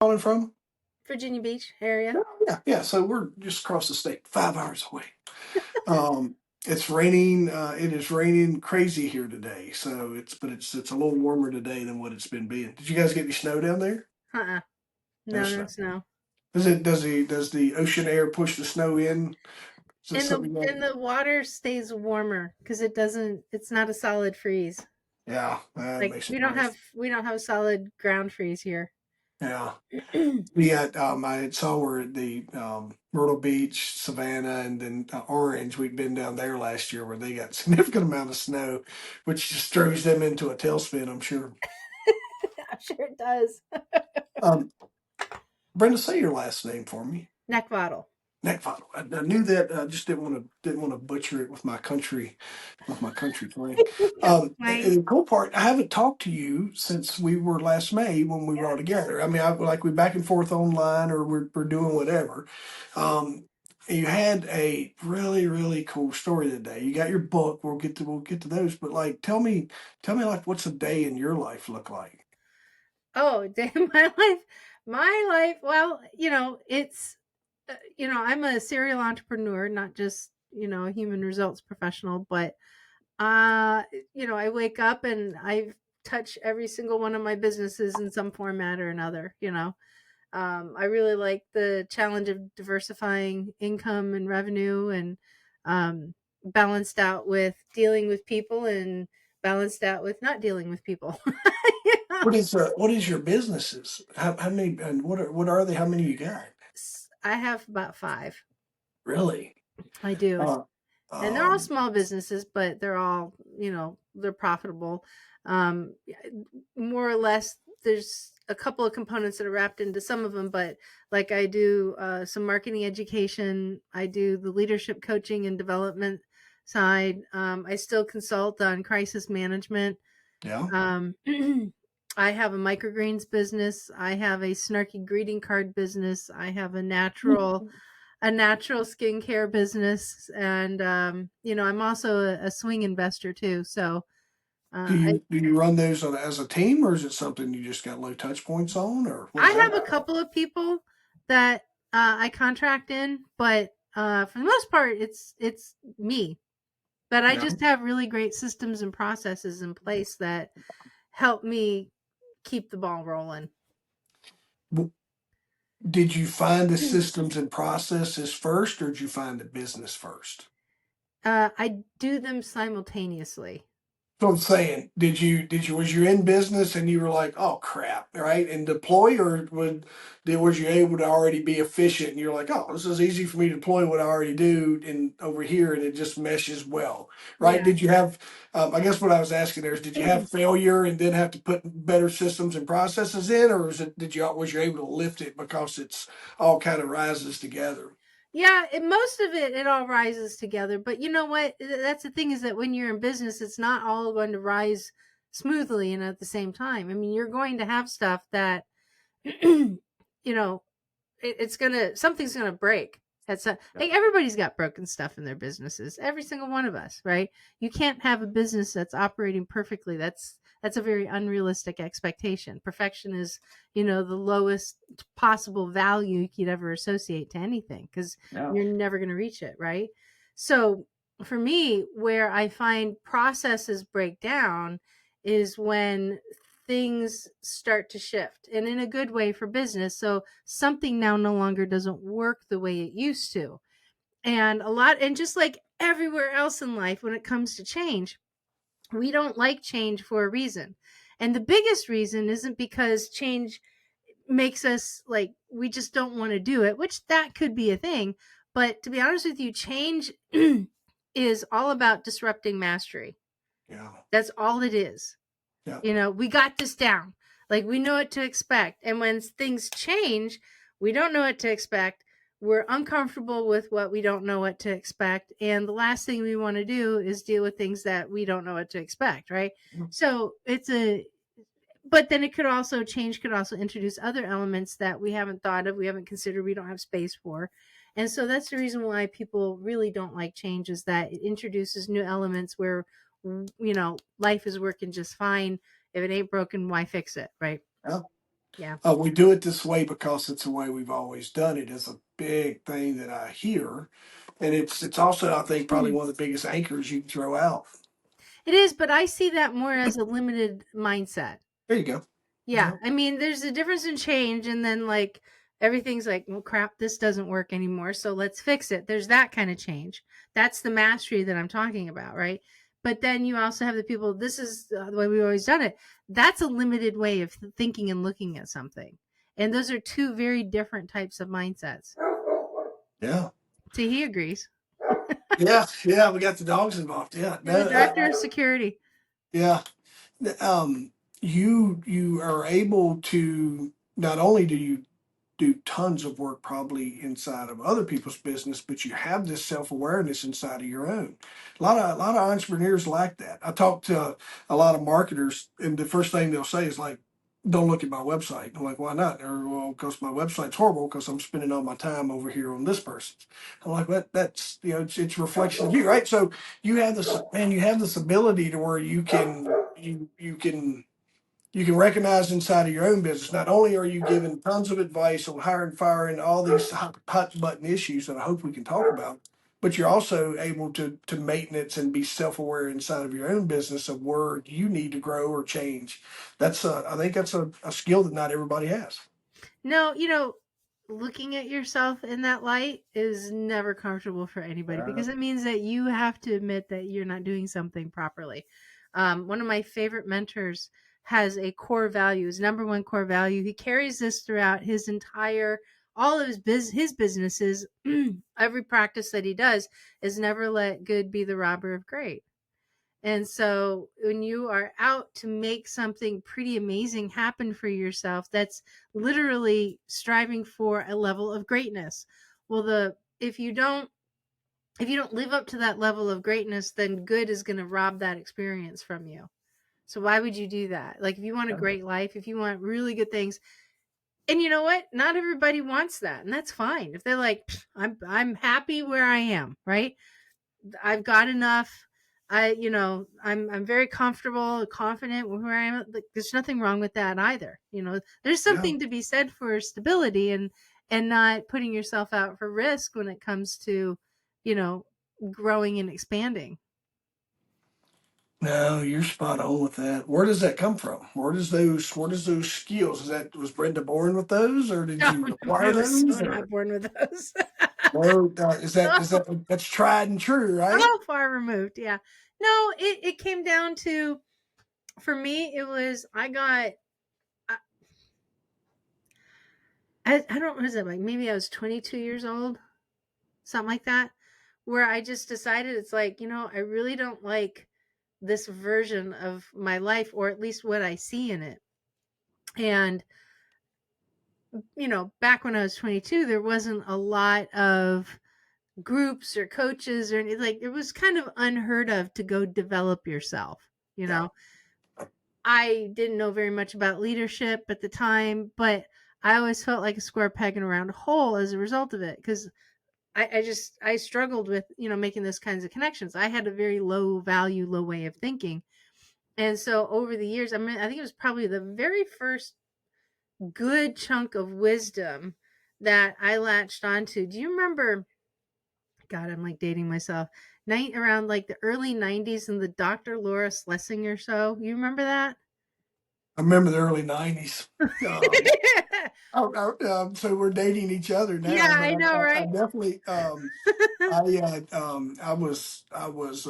calling from? Virginia Beach area. Yeah, yeah, yeah. So we're just across the state, 5 hours away. Um, it's raining. It is raining crazy here today. So it's a little warmer today than what it's been being. Did you guys get any snow down there? Uh-uh. No No, no snow. snow. Does the ocean air push the snow in? Is that And the something that? and the water stays warmer because it's not a solid freeze. Yeah, that Like makes it nice. we don't have a solid ground freeze here. Yeah. Yeah, I had saw where the Myrtle Beach, Savannah, and then Orange. We'd been down there last year where they got significant amount of snow, which just throws them into a tailspin. I'm sure. I'm sure it does. Um, Brenda, say your last name for me. Neckvatal. Neckvatal. I knew that. I just didn't want to butcher it with my country twang. Right. And the cool part, I haven't talked to you since we were last May when we were all together. I mean, we back and forth online or we're doing whatever. Um, you had a really cool story today. You got your book. We'll get to those. But like, tell me like what's a day in your life look like? Oh, day of my life. My life. Well, I'm a serial entrepreneur, not just a human results professional, but Uh, I wake up and I touch every single one of my businesses in some format or another. I really like the challenge of diversifying income and revenue and balanced out with dealing with people and balanced out with not dealing with people. You know? What is your businesses? How many and what are they? How many you got? I have about five. Really? I do. Uh, And they're all um, small businesses, but they're all, they're profitable. Yeah, more or less, there's a couple of components that are wrapped into some of them, but like I do some marketing education, I do the leadership coaching and development side. I still consult on crisis management. yeah. Um, I have a microgreens business. I have a snarky greeting card business. I have a natural skincare business, and I'm also a swing investor too. So Do I you do you run those as a team, or is it something you just got low touch points on, or what I is that? have a couple of people that I contract in, but for the most part, it's me. But I Yeah. just have really great systems and processes in place that help me keep the ball rolling. W- Did you find the systems and processes first, or did you find the business first? I do them simultaneously. So I'm saying, was you in business and you were like, oh crap, right? And deploy, or was you able to already be efficient and you're like, oh, this is easy for me to deploy what I already do in over here and it just meshes well, right? Yeah. Did you have, I guess what I was asking there is, did you have failure and then have to put better systems and processes in, or was you able to lift it because it's all kind of rises together? Yeah, most of it all rises together. But you know what? That's the thing, is that when you're in business, it's not all going to rise smoothly and at the same time. I mean, you're going to have stuff that, you know, it's gonna something's gonna break. Like everybody's got broken stuff in their businesses. Every single one of us, right? You can't have a business that's operating perfectly. That's a very unrealistic expectation. Perfection is, the lowest possible value you could ever associate to anything because Yeah. you're never going to reach it, right? So for me, where I find processes break down is when things start to shift, and in a good way for business. So something now no longer doesn't work the way it used to. And just like everywhere else in life, when it comes to change, we don't like change for a reason. And the biggest reason isn't because change makes us like we just don't want to do it, which that could be a thing. But to be honest with you, change is all about disrupting mastery. Yeah. That's all it is. Yeah. We got this down. Like we know what to expect. And when things change, we don't know what to expect. We're uncomfortable with what we don't know what to expect. And the last thing we want to do is deal with things that we don't know what to expect, right? So but then change could also introduce other elements that we haven't thought of, we haven't considered, we don't have space for. And so that's the reason why people really don't like change, is that it introduces new elements where, life is working just fine. If it ain't broken, why fix it, right? Yeah. Yeah. We do it this way because it's the way we've always done it is a big thing that I hear. And it's also, I think, probably one of the biggest anchors you can throw out. It is, but I see that more as a limited mindset. There you go. Yeah, Yeah. I mean, there's a difference in change, and then like everything's like, well, crap, this doesn't work anymore, so let's fix it. There's that kind of change. That's the mastery that I'm talking about, right? But then you also have the people. This is the way we've always done it. That's a limited way of thinking and looking at something, and those are two very different types of mindsets. Yeah. See, he agrees. Yeah. Yeah. We got the dogs involved. Yeah. You're the No, director of security. yeah. Um, you are able to not only do you do tons of work probably inside of other people's business, but you have this self awareness inside of your own. A lot of entrepreneurs lack that. I talk to a lot of marketers, and the first thing they'll say is like, "Don't look at my website." I'm like, "Why not?" Or, "Well, because my website's horrible because I'm spending all my time over here on this person's." I'm like, That's it's a reflection of you, right?" So you have this, and you have this ability to where you can recognize inside of your own business. Not only are you giving tons of advice on hiring, firing, all these hot button issues that I hope we can talk about, but you're also able to maintenance and be self aware inside of your own business of where you need to grow or change. I think that's a skill that not everybody has. No, looking at yourself in that light is never comfortable for anybody Uh, because it means that you have to admit that you're not doing something properly. One of my favorite mentors has a core value, his number one core value. He carries this throughout his entire, all of his businesses. Every practice that he does is never let good be the robber of great. And so when you are out to make something pretty amazing happen for yourself, that's literally striving for a level of greatness. Well, if you don't live up to that level of greatness, then good is going to rob that experience from you. So why would you do that? Like if you want a great life, if you want really good things, and you know what? Not everybody wants that, and that's fine. If they're like, I'm happy where I am, right? I've got enough. I'm very comfortable, confident with where I am. Like, there's nothing wrong with that either. There's yeah. something to be said for stability and not putting yourself out for risk when it comes to, you know, growing and expanding. No, you're spot on with that. Where does that come from? Where does those skills? Was Brenda born with those, or did No, you no, acquire I was so those, not or born with those. no? Is that Oh, that's tried and true, right? so far removed. Yeah. No, it came down to, for me, it was, I don't, what is it, like maybe I was 22 years old, something like that, where I just decided it's like, I really don't like this version of my life, or at least what I see in it. And, back when I was 22, there wasn't a lot of groups or coaches or anything. Like, it was kind of unheard of to go develop yourself, you Yeah, know. I didn't know very much about leadership at the time, but I always felt like a square peg in a round hole as a result of it, because I struggled with, making those kinds of connections. I had a very low value, low way of thinking. And so over the years, I mean, I think it was probably the very first good chunk of wisdom that I latched onto. Do you remember? God, I'm like dating myself. Night around like the early 90s and the Dr. Laura Schlesinger show. You remember that? I remember the early '90s. Um, so we're dating each other Yeah, now, but I know, I right? definitely I was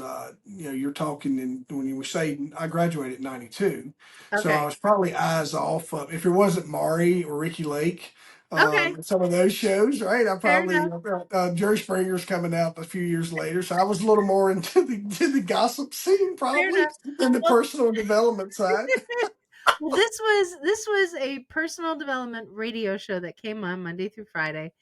you're talking, and when you were saying I graduated in '92, so I Okay. was probably eyes off of, if it wasn't Maury or Ricky Lake, Okay. some of those shows, right? I Fair probably enough. Jerry Springer's coming out a few years later, so I was a little more into the gossip scene Fair probably enough. than the Well, personal development side. well, this was a personal development radio show that came on Monday through Friday,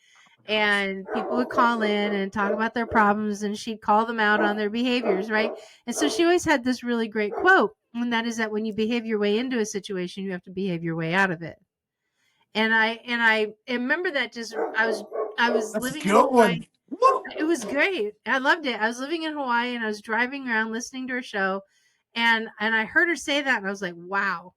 and people would call in and talk about their problems, and she'd call them out on their behaviors, right? And so she always had this really great quote, and that is that when you behave your way into a situation, you have to behave your way out of it. And I remember that, just I was That's a living in good Hawaii. one. Woo! It was great. I loved it. I was living in Hawaii and I was driving around listening to her show, and I heard her say that, and I was like, wow.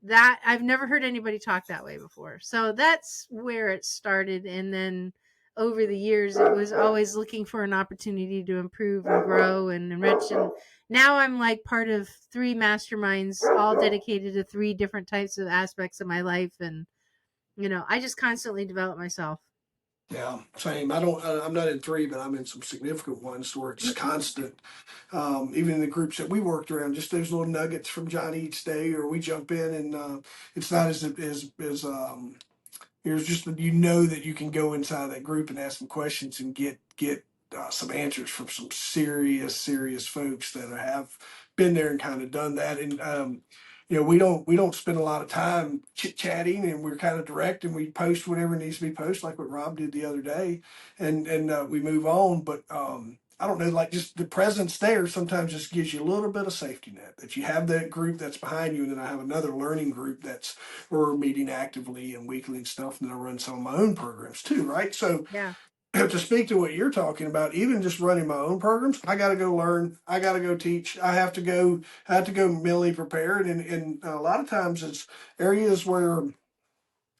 that I've never heard anybody talk that way before. So that's where it started. And then over the years, it was always looking for an opportunity to improve and grow and enrich. And now I'm like part of 3 masterminds, all dedicated to 3 different types of aspects of my life. And, I just constantly develop myself. Yeah, same. I'm not in 3, but I'm in some significant ones where it's constant. Even in the groups that we worked around, just those little nuggets from Johnny each day, or we jump in and it's not as there's just that that you can go inside that group and ask some questions and get some answers from some serious folks that have been there and kind of done that. And we don't spend a lot of time chit chatting, and we're kind of direct, and we post whatever needs to be posted, like what Rob did the other day, and we move on. But I don't know, like just the presence there sometimes just gives you a little bit of safety net that you have that group that's behind you, and then I have another learning group that's we're meeting actively and weekly and stuff, and then I run some of my own programs too, right? So Yeah. to speak to what you're talking about, even just running my own programs, I got to go learn, I got to go teach, I have to go mentally prepared, and a lot of times it's areas where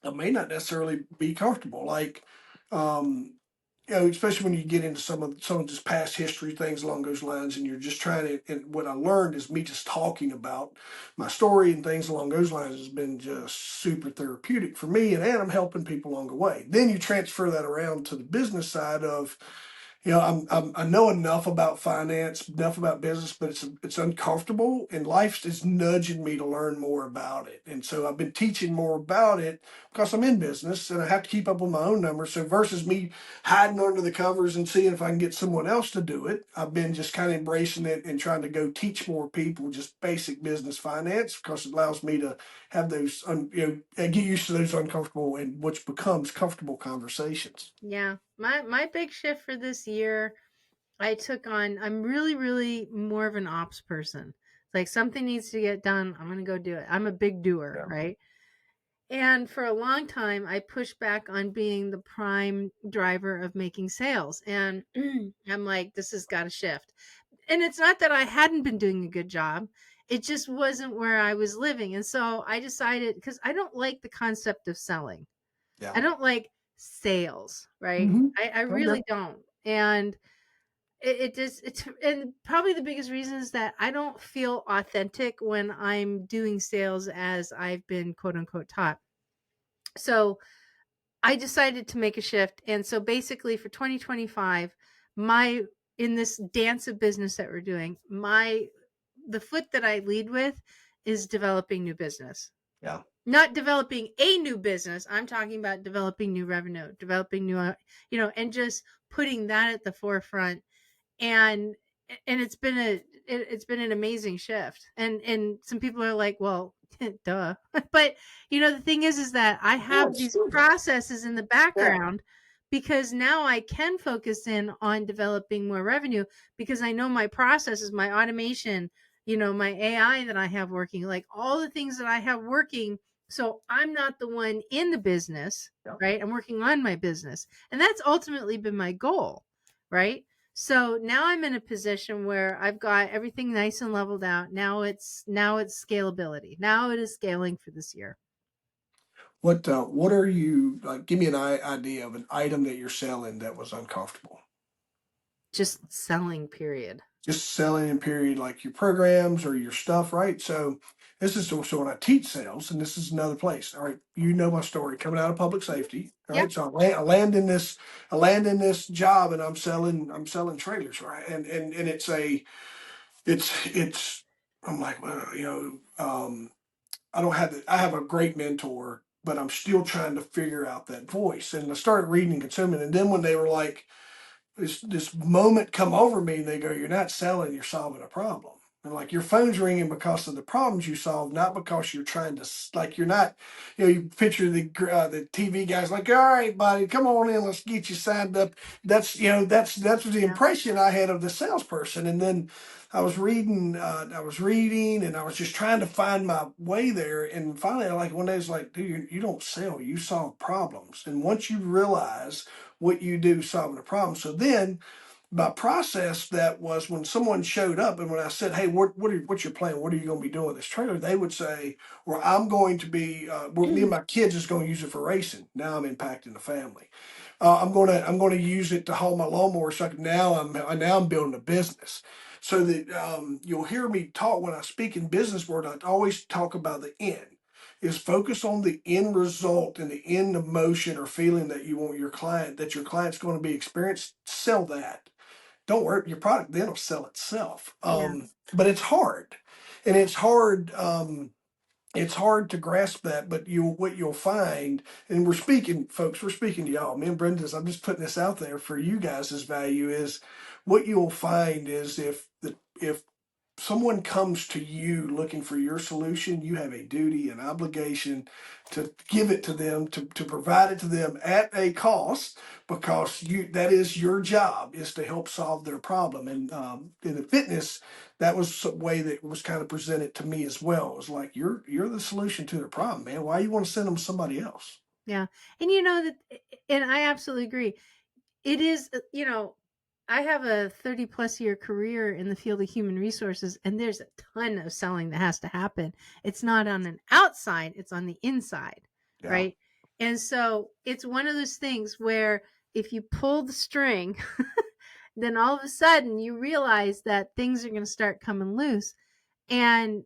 I may not necessarily be comfortable, like. Um, especially when you get into some of this past history things along those lines, and you're just trying to. And what I learned is me just talking about my story and things along those lines has been just super therapeutic for me, and I'm helping people along the way. Then you transfer that around to the business side of I know enough about finance, enough about business, but it's uncomfortable, and life is nudging me to learn more about it. And so I've been teaching more about it because I'm in business and I have to keep up with my own numbers. So versus me hiding under the covers and seeing if I can get someone else to do it, I've been just kind of embracing it and trying to go teach more people just basic business finance because it allows me to have those, get used to those uncomfortable and which becomes comfortable conversations. Yeah. My big shift for this year, I took on, I'm really, really more of an ops person. Like something needs to get done, I'm going to go do it. I'm a big doer, Yeah. right? And for a long time, I pushed back on being the prime driver of making sales. And I'm like, this has got to shift. And it's not that I hadn't been doing a good job, it just wasn't where I was living. And so I decided, because I don't like the concept of selling, Yeah. I don't like sales, right? Mm-hmm. I Okay. really don't. And it just, it's, and probably the biggest reason is that I don't feel authentic when I'm doing sales as I've been quote unquote taught. So I decided to make a shift. And so basically for 2025, my in this dance of business that we're doing, the foot that I lead with is developing new business. Yeah. Not developing a new business. I'm talking about developing new revenue, developing new, and just putting that at the forefront. And it's been it's been an amazing shift. And some people are like, well, duh. But the thing is that I Yeah, have it's these still done. processes in the Yeah. background because now I can focus in on developing more revenue because I know my processes, my automation, my AI that I have working, like all the things that I have working. So I'm not the one in the business, Yeah. right? I'm working on my business. And that's ultimately been my goal, right? So now I'm in a position where I've got everything nice and leveled out. Now it's scalability. Now it is scaling for this year. What are you like? Give me an idea of an item that you're selling that was uncomfortable. Just selling, period. Just selling in period, like your programs or your stuff, right? So this is so when I teach sales, and this is another place. All right, you know my story coming out of public safety. All Yep. right, so I land in this job, and I'm selling trailers, right? And it's I'm like, well, I have a great mentor, but I'm still trying to figure out that voice. And I started reading and consuming. And then when they were like, this moment come over me, and they go, "You're not selling, you're solving a problem." And like your phone's ringing because of the problems you solve, not because you're trying to like you're not. You picture the TV guys like, "All right, buddy, come on in, let's get you signed up." That's the Yeah. impression I had of the salesperson. And then I was reading, and I was just trying to find my way there. And finally, like one day, it's like, dude, you don't sell, you solve problems. And once you realize what you do solving a problem. So then My process that was when someone showed up and when I said, "Hey, what's your plan? What are you going to be doing this trailer?" They would say, "Well, I'm going to be. Well, me and my kids is going to use it for racing. Now I'm impacting the family. I'm going to use it to haul my lawnmower. So now I'm building a business. So that you'll hear me talk when I speak in business word. I always talk about the end. Is focus on the end result and the end emotion or feeling that you want that your client's going to be experienced. Sell that. Don't worry, your product then will sell itself. Yeah. But it's hard, and it's hard. It's hard to grasp that, but what you'll find, and we're speaking, folks, we're speaking to y'all. Me and Brenda's, I'm just putting this out there for you guys' value is what you'll find is if someone comes to you looking for your solution, you have a duty, an obligation to give it to them, to provide it to them at a cost, because that is your job, is to help solve their problem. And in the fitness, that was a way that was kind of presented to me as well. It was like you're the solution to their problem, man. Why you want to send them to somebody else? Yeah. And you know that, and I absolutely agree. It is, I have a 30 plus year career in the field of human resources, and there's a ton of selling that has to happen. It's not on an outside, it's on the inside, Yeah. right? And so it's one of those things where if you pull the string, then all of a sudden you realize that things are going to start coming loose. And,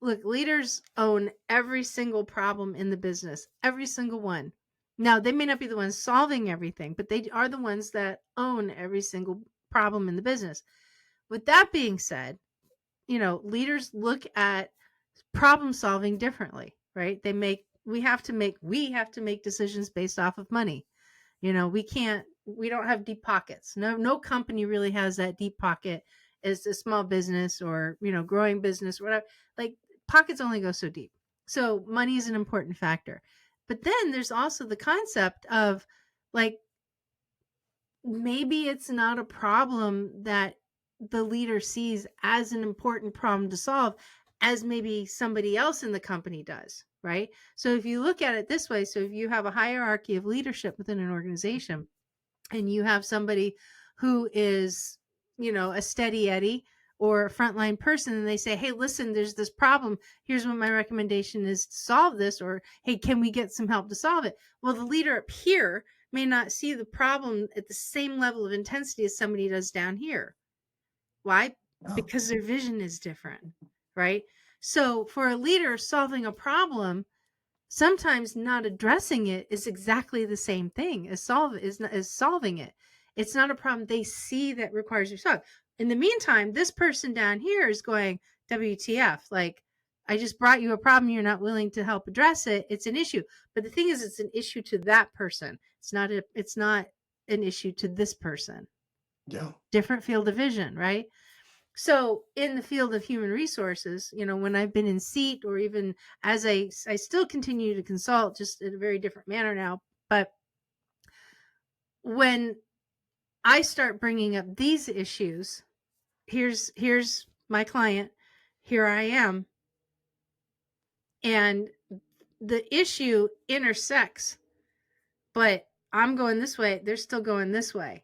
look, leaders own every single problem in the business, every single one. Now, they may not be the ones solving everything, but they are the ones that own every single problem in the business. With that being said, leaders look at problem solving differently, right? We have to make decisions based off of money. We don't have deep pockets. No company really has that deep pocket as a small business or, growing business or whatever. Like, pockets only go so deep. So money is an important factor. But then there's also the concept of, like, maybe it's not a problem that the leader sees as an important problem to solve as maybe somebody else in the company does, right? So if you look at it this way, so if you have a hierarchy of leadership within an organization and you have somebody who is, a steady Eddie or a frontline person, and they say, "Hey, listen, there's this problem. Here's what my recommendation is to solve this," or, "Hey, can we get some help to solve it?" Well, the leader up here may not see the problem at the same level of intensity as somebody does down here. Why? Yeah. Because their vision is different, right? So for a leader, solving a problem, sometimes not addressing it is exactly the same thing as solving it. It's not a problem they see that requires resolve. In the meantime, this person down here is going, WTF, like, I just brought you a problem, you're not willing to help address it. It's an issue. But the thing is, it's an issue to that person. It's not an issue to this person. Yeah. Different field of vision, right? So in the field of human resources, when I've been in seat, or even as I still continue to consult, just in a very different manner now, but when I start bringing up these issues, here's my client, here I am, and the issue intersects, but I'm going this way, they're still going this way,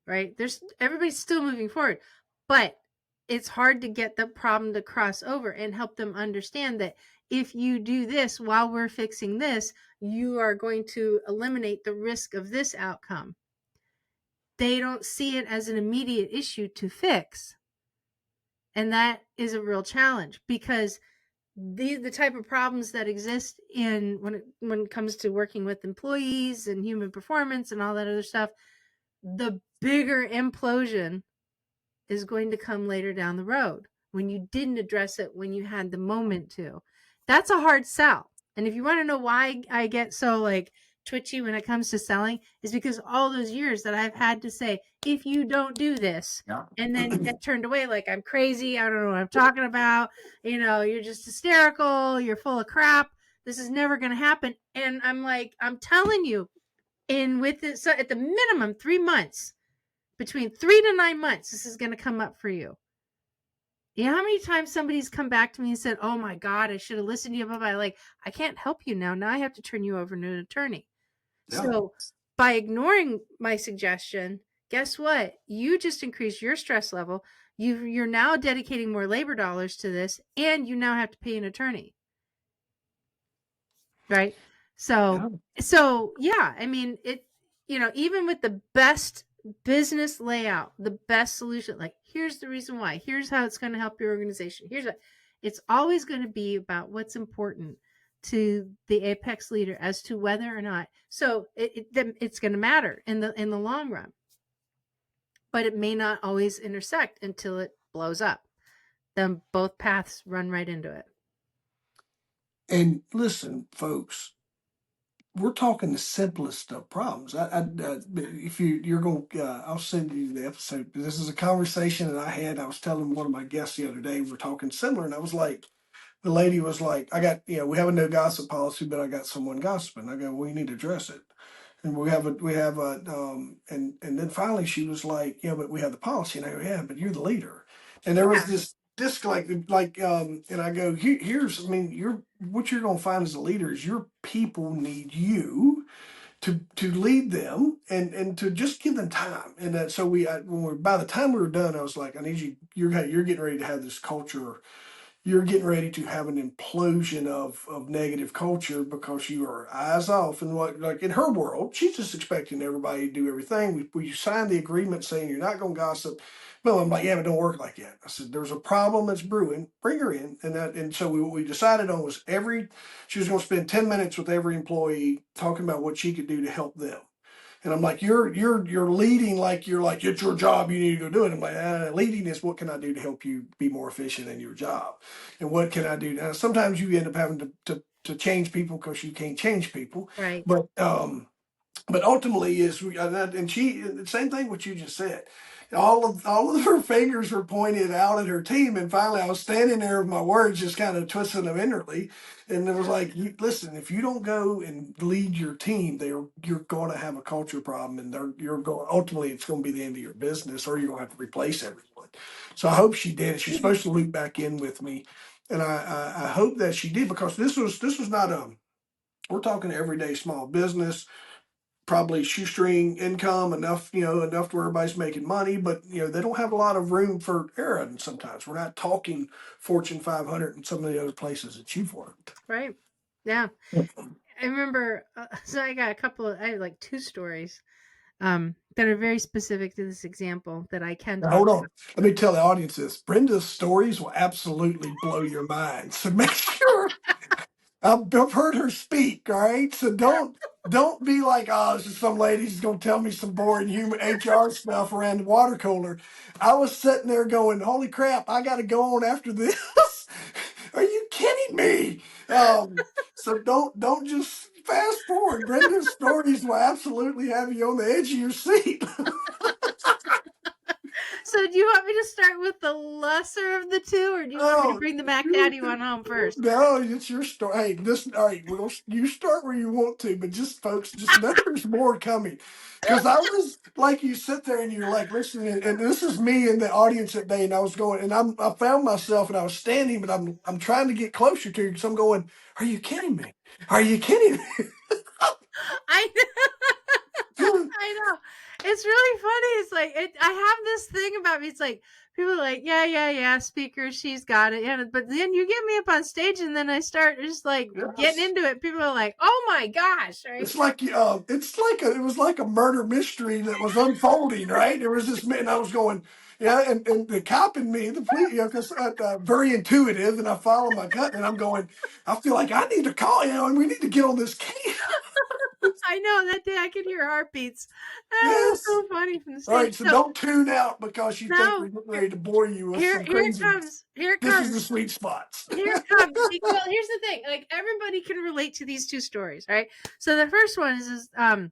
right? Everybody's still moving forward, but it's hard to get the problem to cross over and help them understand that if you do this while we're fixing this, you are going to eliminate the risk of this outcome. They don't see it as an immediate issue to fix. And that is a real challenge, because the type of problems that exist when it comes to working with employees and human performance and all that other stuff, the bigger implosion is going to come later down the road when you didn't address it when you had the moment to. That's a hard sell. And if you want to know why I get so, like, twitchy when it comes to selling, is because all those years that I've had to say, if you don't do this, Yeah. and then get turned away like I'm crazy, I don't know what I'm talking about, you're just hysterical, you're full of crap, this is never going to happen. And I'm like, I'm telling you, so at the minimum 3 months, between 3 to 9 months, this is going to come up for you. You know how many times somebody's come back to me and said, "Oh my God, I should have listened to you." Blah, blah. Like, I can't help you now. Now I have to turn you over to an attorney. Yeah. So by ignoring my suggestion, guess what? You just increased your stress level. You're now dedicating more labor dollars to this, and you now have to pay an attorney. Right? Yeah. So yeah, I mean, even with the best business layout, the best solution, like here's the reason why, here's how it's going to help your organization. It's always going to be about what's important to the apex leader as to whether or not. So it's going to matter in the long run, but it may not always intersect until it blows up. Then both paths run right into it. And listen, folks, we're talking the simplest of problems. If you're going, I'll send you the episode. This is a conversation that I had. I was telling one of my guests the other day. We're talking similar, and I was like, the lady was like, I got, we have a no gossip policy, but I got someone gossiping. I go, well, you need to address it. And and then finally she was like, yeah, but we have the policy. And I go, yeah, but you're the leader. And there was Yeah. this disconnect, and I go, here's, I mean, what you're going to find as a leader is your people need you to lead them and to just give them time. And that, so by the time we were done, I was like, I need you, you're getting ready to have this culture, you're getting ready to have an implosion of negative culture because you are eyes off. And what, like in her world, she's just expecting everybody to do everything. We signed the agreement saying you're not going to gossip. No, I'm like, yeah, but it don't work like that. I said, there's a problem that's brewing, bring her in. And so what we decided on was she was going to spend 10 minutes with every employee talking about what she could do to help them. And I'm like, you're leading like you're like, it's your job, you need to go do it. I'm like, leading is what can I do to help you be more efficient in your job? And what can I do? Now, sometimes you end up having to change people because you can't change people. Right. But ultimately and she, the same thing what you just said. All of her fingers were pointed out at her team, and finally I was standing there with my words just kind of twisting them inwardly, and it was like, listen, if you don't go and lead your team, you're going to have a culture problem, and you're going ultimately it's going to be the end of your business, or you're going to have to replace everyone. So I hope she did. She's supposed to loop back in with me, and I hope that she did, because this was not we're talking everyday small business, probably shoestring income, enough to where everybody's making money, but they don't have a lot of room for error. And sometimes we're not talking Fortune 500 and some of the other places that you've worked. Right. Yeah. I remember, so I have like two stories that are very specific to this example that I can Now, talk hold on. Let me tell the audience this. Brenda's stories will absolutely blow your mind. So make sure I've heard her speak, all right? So don't be like, oh, it's just some lady's gonna tell me some boring human HR stuff around the water cooler. I was sitting there going, holy crap, I gotta go on after this. Are you kidding me? So don't just fast forward. Brenda's stories will absolutely have you on the edge of your seat. So do you want me to start with the lesser of the two, or do you want me to Oh, bring the Mac Daddy one home first? no, it's your story. Hey, this, all right, you start where you want to, but just folks, just know there's more coming. Because I was like, you sit there and you're like listening, and this is me in the audience that day, and I was going, and I found myself, and I was standing, but I'm trying to get closer to you because I'm going, are you kidding me? Are you kidding I me? I know. It's really funny. It's like I have this thing about me. It's like people are like, yeah, yeah, yeah, speaker, she's got it. Yeah, but then you get me up on stage, and then I start just like getting Yes. into it. People are like, oh my gosh, right? It was like a murder mystery that was unfolding, right? There was this man, I was going, yeah, and the cop in me, the police, because very intuitive, and I follow my gut, and I'm going, I feel like I need to call, and we need to get on this case. I know that day I could hear heartbeats. That was Yes. so funny from the All stage. right, so So don't tune out because you think we're now getting ready to bore you with some here it craziness. comes. Here it This is the comes. sweet spots. Here it comes. Well, here's the thing. Like everybody can relate to these two stories, right? So the first one is I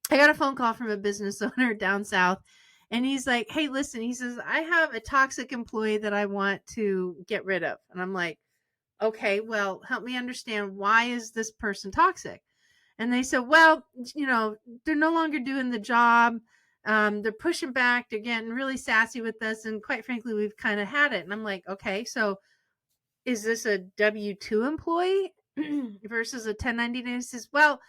got a phone call from a business owner down south, and he's like, "Hey, listen," he says, "I have a toxic employee that I want to get rid of." And I'm like, "Okay, well, help me understand, why is this person toxic?" And they said, "Well, they're no longer doing the job. They're pushing back. They're getting really sassy with us, and quite frankly, we've kind of had it." And I'm like, "Okay, so is this a W-2 employee versus a 1099?" He says, well,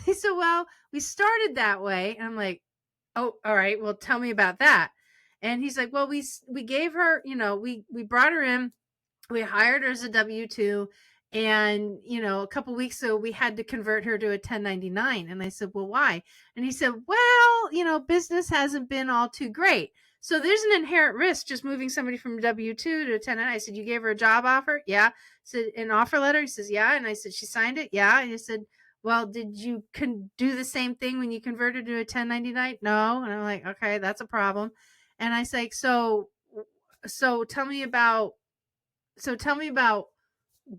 he said, "Well, we started that way." And I'm like, oh, all right, well, tell me about that. And he's like, well, we gave her, we brought her in, we hired her as a W-2, and a couple weeks ago we had to convert her to a 1099. And I said, well, why? And he said, well, business hasn't been all too great, so there's an inherent risk just moving somebody from W-2 to a 1099. I said, you gave her a job offer? Yeah. I said, an offer letter? He says, yeah. And I said, she signed it? Yeah. And he said, well, did you do the same thing when you converted to a 1099? No. And I'm like, okay, that's a problem. And I say, so tell me about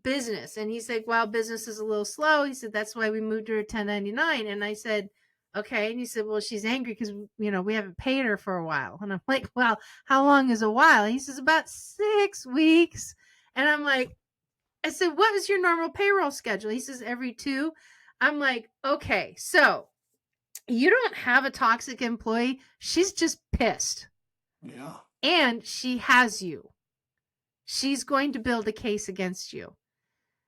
business. And he's like, well, business is a little slow. He said, that's why we moved her to 1099. And I said, okay. And he said, well, she's angry because, we haven't paid her for a while. And I'm like, well, how long is a while? And he says, about 6 weeks. And I'm like, I said, what is your normal payroll schedule? He says, every 2. I'm like, okay, so you don't have a toxic employee. She's just pissed. Yeah. And she has you. She's going to build a case against you.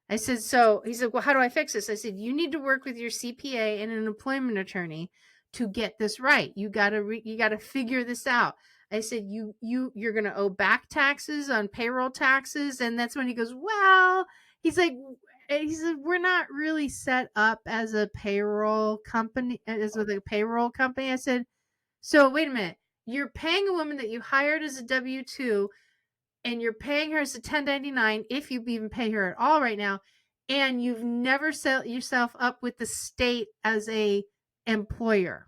I said, so he said, well, how do I fix this? I said, you need to work with your CPA and an employment attorney to get this right. You got to figure this out. I said, you're going to owe back taxes on payroll taxes. And that's when he goes, well, he said, we're not really set up as a payroll company, I said, so wait a minute. You're paying a woman that you hired as a W-2, and you're paying her as a 1099, if you even pay her at all right now, and you've never set yourself up with the state as a employer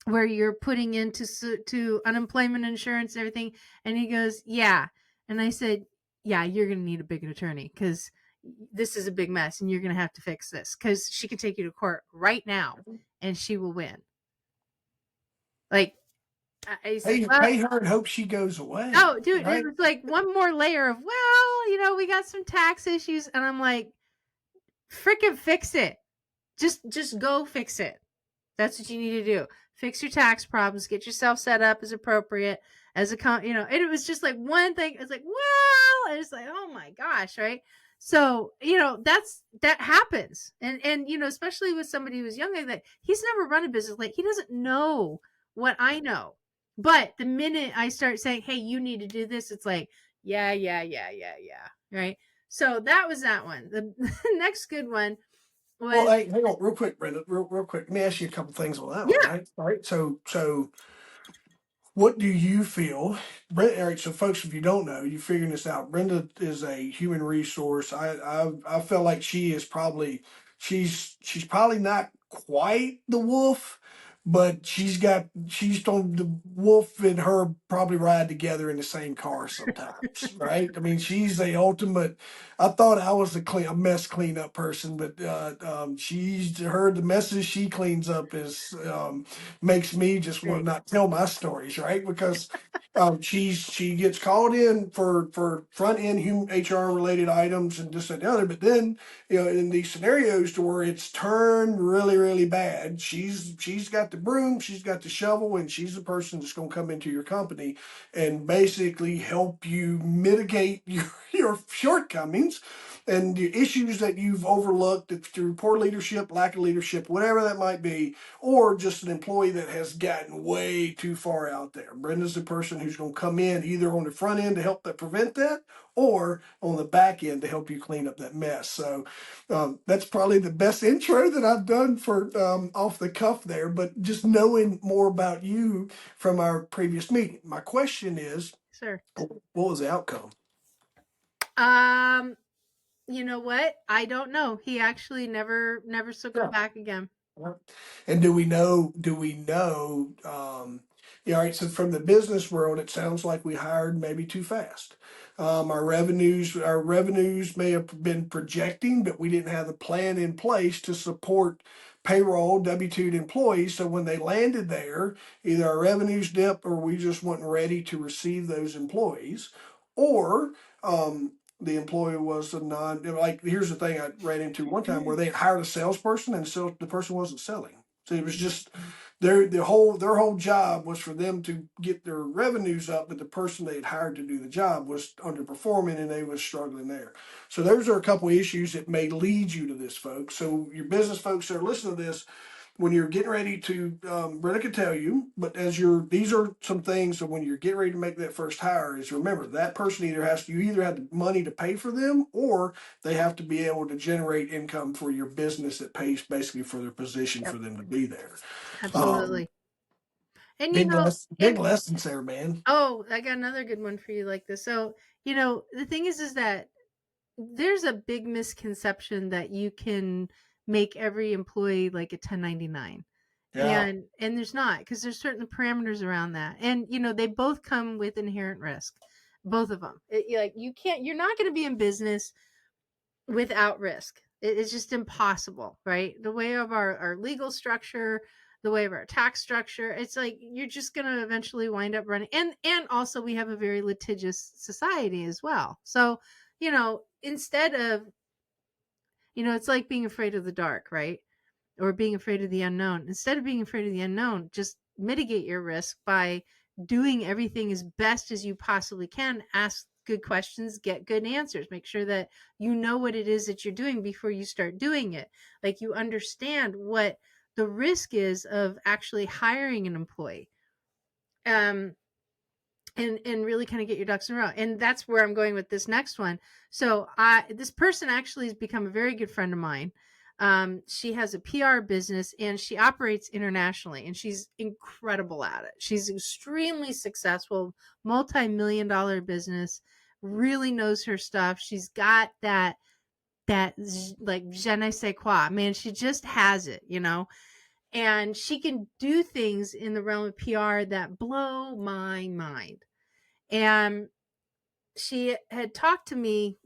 where you're putting into unemployment insurance and everything. And he goes, yeah. And I said, yeah, you're going to need a big attorney because this is a big mess and you're going to have to fix this, because she can take you to court right now and she will win. Like, I said, Pay her and hope she goes away. oh, dude, right? it was like one more layer of, well, we got some tax issues. And I'm like, freaking fix it. Just go fix it. That's what you need to do. Fix your tax problems. Get yourself set up as appropriate as a and it was just like one thing. It's like, well, and it's like, oh my gosh, right? So, that happens. And especially with somebody who's younger, that he's never run a business. Like, he doesn't know what I know. But the minute I start saying, hey, you need to do this, it's like, yeah. Right. So that was that one. The next good one was, Well, hey, hang on real quick, Brenda, real quick. Let me ask you a couple things on that one, yeah, right? All right. So what do you feel, Brenda? All right, so folks, if you don't know, you're figuring this out. Brenda is a human resource. I feel like she's probably not quite the wolf, but she's on the wolf and her probably ride together in the same car sometimes, right? I mean, she's the ultimate. I thought I was a mess cleanup person, but the messes she cleans up is makes me just want to great. not tell my stories, right? Because she gets called in for front end human HR related items and this and the other, but then in these scenarios to where it's turned really bad, she's got the broom, she's got the shovel, and she's the person that's going to come into your company and basically help you mitigate your shortcomings and the issues that you've overlooked through poor leadership, lack of leadership, whatever that might be, or just an employee that has gotten way too far out there. Brenda's the person who's going to come in either on the front end to help prevent that, or on the back end to help you clean up that mess. So that's probably the best intro that I've done for off the cuff there. But just knowing more about you from our previous meeting, my question is, Sir. what was the outcome? You know what? I don't know. He actually never circled back again. And do we know, all right, so from the business world, it sounds like we hired maybe too fast. Our revenues may have been projecting, but we didn't have the plan in place to support payroll W-2 employees. So when they landed there, either our revenues dipped or we just weren't ready to receive those employees, or the employee was like, here's the thing I ran into one time where they hired a salesperson and the person wasn't selling. So it was just their whole job was for them to get their revenues up, but the person they had hired to do the job was underperforming and they was struggling there. So those are a couple of issues that may lead you to this, folks. So your business folks that are listening to this, when you're getting ready to, Brenda can tell you, but these are some things that when you're getting ready to make that first hire, is remember that person you either have the money to pay for them, or they have to be able to generate income for your business that pays basically for their position Yep. for them to be there. Um, Absolutely. And you know, big lessons there, man. oh, I got another good one for you like this. So, the thing is that there's a big misconception that you can make every employee like a 1099. Yeah. And there's not, because there's certain parameters around that. And they both come with inherent risk. Both of them. You're not going to be in business without risk. It's just impossible, right? The way of our legal structure, the way of our tax structure, it's like you're just going to eventually wind up running. And also we have a very litigious society as well. So, instead of, it's like being afraid of the dark, right? Or being afraid of the unknown. Instead of being afraid of the unknown, just mitigate your risk by doing everything as best as you possibly can. Ask good questions, get good answers. Make sure that you know what it is that you're doing before you start doing it. Like you understand what the risk is of actually hiring an employee. And really kind of get your ducks in a row. And that's where I'm going with this next one. So this person actually has become a very good friend of mine. She has a PR business and she operates internationally, and she's incredible at it. She's extremely successful, multi-million-dollar business, really knows her stuff. She's got that like je ne sais quoi, man. She just has it, and she can do things in the realm of PR that blow my mind. And she had talked to me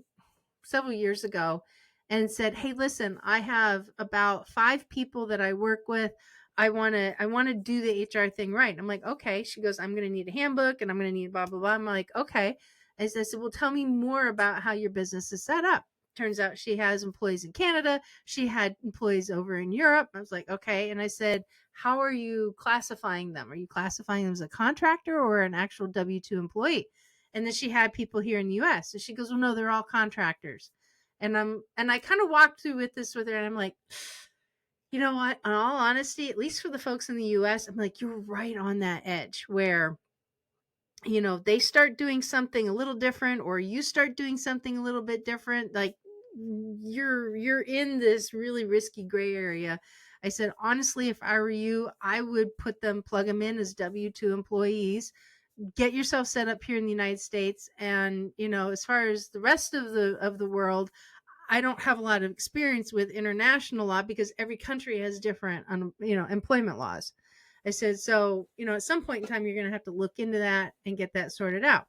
several years ago and said, "Hey, listen, I have about 5 people that I work with. I want to do the HR thing right." I'm like, "Okay." She goes, "I'm going to need a handbook and I'm going to need blah, blah, blah." I'm like, "Okay." I said, "Well, tell me more about how your business is set up." Turns out she has employees in Canada. She had employees over in Europe. I was like, "Okay." And I said, "How are you classifying them? Are you classifying them as a contractor or an actual W-2 employee?" And then she had people here in the US. And she goes, "Well, no, they're all contractors." And I kind of walked through with this with her, and I'm like, you know what? In all honesty, at least for the folks in the US, I'm like, you're right on that edge where, they start doing something a little different, or you start doing something a little bit different. Like you're in this really risky gray area. I said, honestly, if I were you, I would plug them in as W-2 employees, get yourself set up here in the United States. And, as far as the rest of the world, I don't have a lot of experience with international law because every country has different, employment laws. I said, so, at some point in time, you're going to have to look into that and get that sorted out.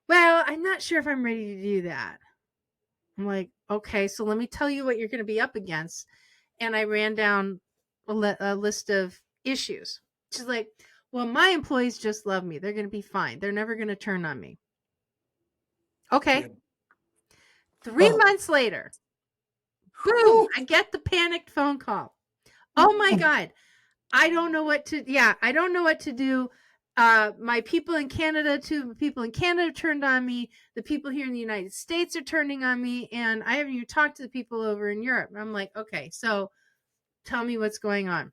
Well, I'm not sure if I'm ready to do that. I'm like, okay, so let me tell you what you're going to be up against. And I ran down a list of issues. She's like, well, my employees just love me. They're going to be fine. They're never going to turn on me. Okay. Yeah. 3 months later, boom, I get the panicked phone call. Oh my God. I don't know what to do. My people in Canada turned on me. The people here in the United States are turning on me. And I haven't even talked to the people over in Europe. And I'm like, okay, so tell me what's going on.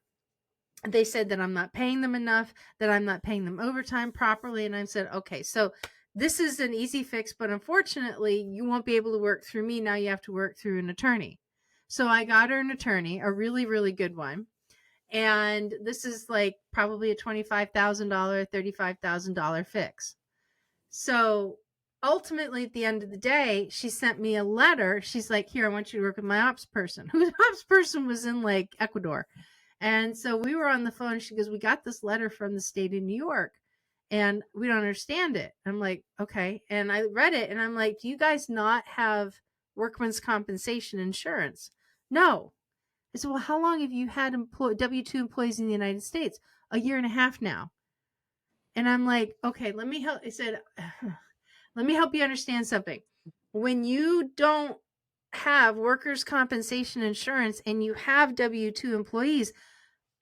They said that I'm not paying them enough, that I'm not paying them overtime properly. And I said, okay, so this is an easy fix, but unfortunately you won't be able to work through me. Now you have to work through an attorney. So I got her an attorney, a really, really good one. And this is like probably a $25,000, $35,000 fix. So ultimately, at the end of the day, she sent me a letter. She's like, here, I want you to work with my ops person. Whose ops person was in like Ecuador. And so we were on the phone. She goes, we got this letter from the state of New York and we don't understand it. I'm like, okay. And I read it and I'm like, do you guys not have workman's compensation insurance? No. I said, well, how long have you had W-2 employees in the United States? A year and a half now. And I'm like, okay, let me help. I said, let me help you understand something. When you don't have workers' compensation insurance and you have W-2 employees,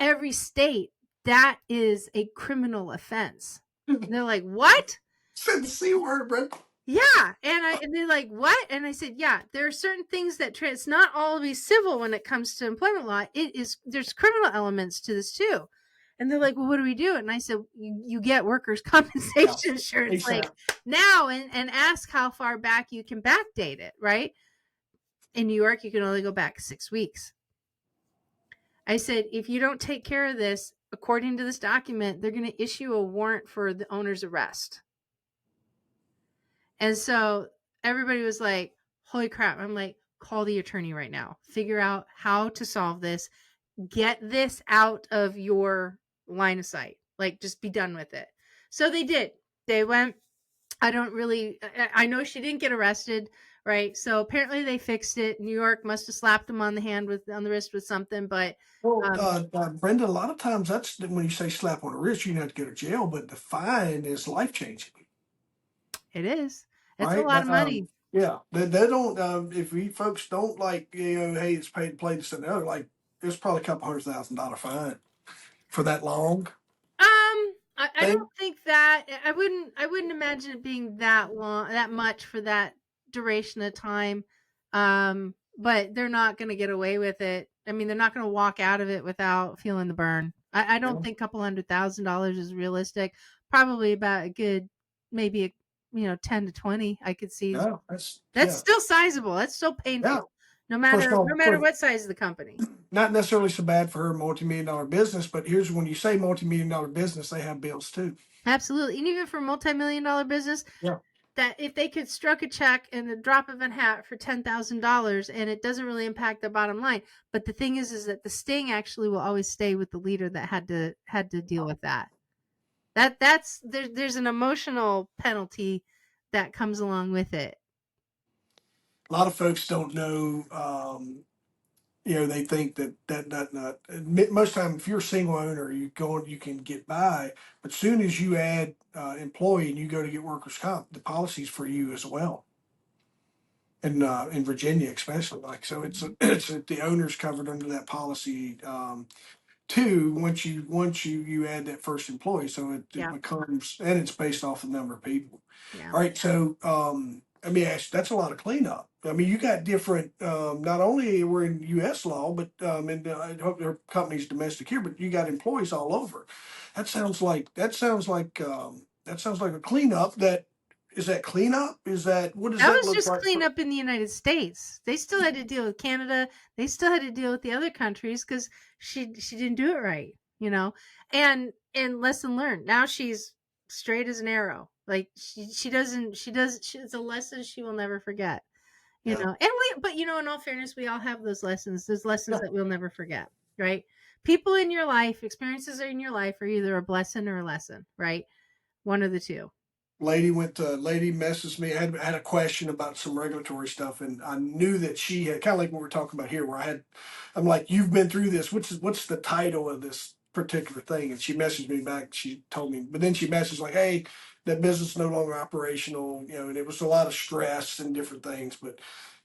every state, that is a criminal offense. They're like, what? Said the C word, Brent. Yeah, and they're like, "What?" And I said, "Yeah, there are certain things that it's not always civil when it comes to employment law. There's criminal elements to this too." And they're like, "Well, what do we do?" And I said, "You get workers' Yeah. compensation insurance like ASAP. now, and ask how far back you can backdate it. Right? In New York, you can only go back 6 weeks." I said, "If you don't take care of this, according to this document, they're going to issue a warrant for the owner's arrest." And so everybody was like, holy crap. I'm like, call the attorney right now. Figure out how to solve this. Get this out of your line of sight. Like, just be done with it. So they did. They went. I know she didn't get arrested, right? So apparently they fixed it. New York must have slapped him on the wrist with something, but Well, um, Brenda, a lot of times that's when you say slap on the wrist, you have to go to jail, but the fine is life changing, it is. It's a right? lot of money. Yeah, they don't. If we folks don't like, hey, it's paid to play this and the other, like it's probably a couple $100,000 fine for that long I thing. don't think that I wouldn't imagine it being that long, that much for that duration of time. But they're not going to get away with it. I mean, they're not going to walk out of it without feeling the burn. I don't Yeah, think a couple $100,000 is realistic. Probably about a good, maybe a, 10 to 20. I could see. yeah, That's still sizable. That's still yeah. painful. No First matter of no all, matter what size of the company. not necessarily so bad for her multi-million-dollar business, but here's when you say multi-million-dollar business, they have bills too. Absolutely. And even for multi-million-dollar business, Yeah. that if they could struck a check in the drop of a hat for $10,000 and it doesn't really impact the bottom line. But the thing is that the sting actually will always stay with the leader that had to deal with that. There's an emotional penalty that comes along with it. A lot of folks don't know. They think that most time if you're a single owner, you can get by. But soon as you add employee and you go to get workers' comp, the policy's for you as well. And in Virginia, especially, like so, it's the owner's covered under that policy. Two, once you add that first employee, so it Yeah, becomes, and it's based off the number of people. yeah. All right, so I mean, that's a lot of cleanup. I mean, you got different. Not only we're in U.S. law, but I hope there are companies domestic here, but you got employees all over. That sounds like a cleanup. Is that cleanup? Is that what does That that was look just like? clean up in the United States. They still had to deal with Canada. They still had to deal with the other countries because she didn't do it right, And lesson learned. Now she's straight as an arrow. Like it's a lesson she will never forget. Yeah, But in all fairness, we all have those lessons. Those lessons yeah. that we'll never forget, right? People in your life, experiences in your life are either a blessing or a lesson, right? One of the two. Lady messaged me. I had a question about some regulatory stuff, and I knew that she had kind of like what we're talking about here, where I'm like, you've been through this. What's the title of this particular thing? And she messaged me back. She told me, but then she messaged like, hey, that business is no longer operational, and it was a lot of stress and different things. And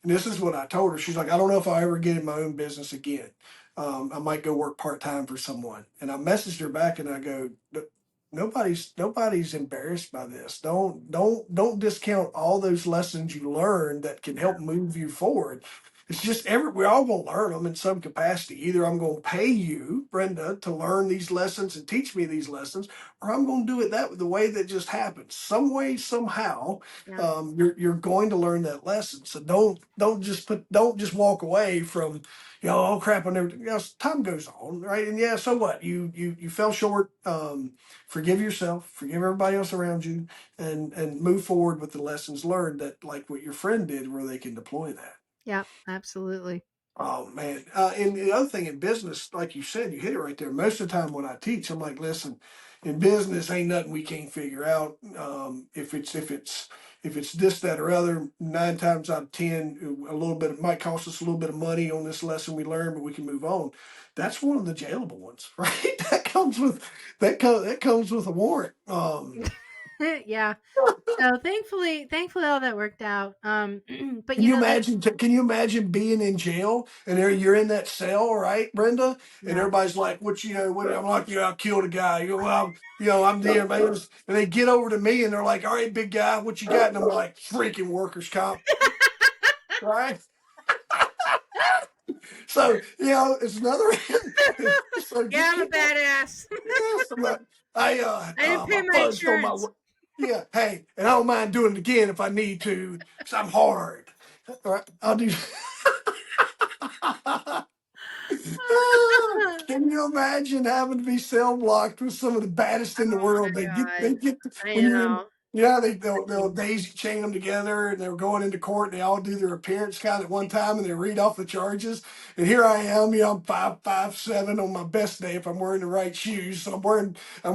this is what I told her. She's like, I don't know if I'll ever get in my own business again. I might go work part time for someone. And I messaged her back, and I go, nobody's embarrassed by this. Don't discount all those lessons you learned that can help move you forward. It's just we're all gonna learn them in some capacity. Either I'm gonna pay you, Brenda, to learn these lessons and teach me these lessons, or I'm gonna do it the way that just happens. Some way, somehow, Yeah. you're going to learn that lesson. So don't just walk away from oh crap, I never. Time goes on, right? And yeah, so what? You fell short. Forgive yourself, forgive everybody else around you, and move forward with the lessons learned that like what your friend did, where they can deploy that. Yeah, absolutely. Oh man! And the other thing in business, like you said, you hit it right there. Most of the time when I teach, I'm like, listen, in business, ain't nothing we can't figure out. If it's this, that, or other, 9 times out of 10, a little bit it might cost us a little bit of money on this lesson we learned, but we can move on. That's one of the jailable ones, right? That comes with a warrant. Yeah. So thankfully all that worked out. But Can you that imagine? Can you imagine being in jail and there you're in that cell, right, Brenda? And no. everybody's like, "What you know? What I'm like, I killed a guy. I'm the man." And they get over to me and they're like, "All right, big guy, what you got?" And I'm like, "Freaking workers comp, right?" So it's another. So Yeah, just I'm a keep on. badass. Yes, I I didn't pay I my punched on my. insurance. Yeah, hey, and I don't mind doing it again if I need to, because I'm hard. All right, I'll do. Can you imagine having to be cell blocked with some of the baddest in the Oh world? my god. They get I when you're in. know. Yeah, they'll daisy chain them together, and they're going into court. And they all do their appearance count at one time, and they read off the charges. And here I am, I'm 5'7" on my best day if I'm wearing the right shoes. So I'm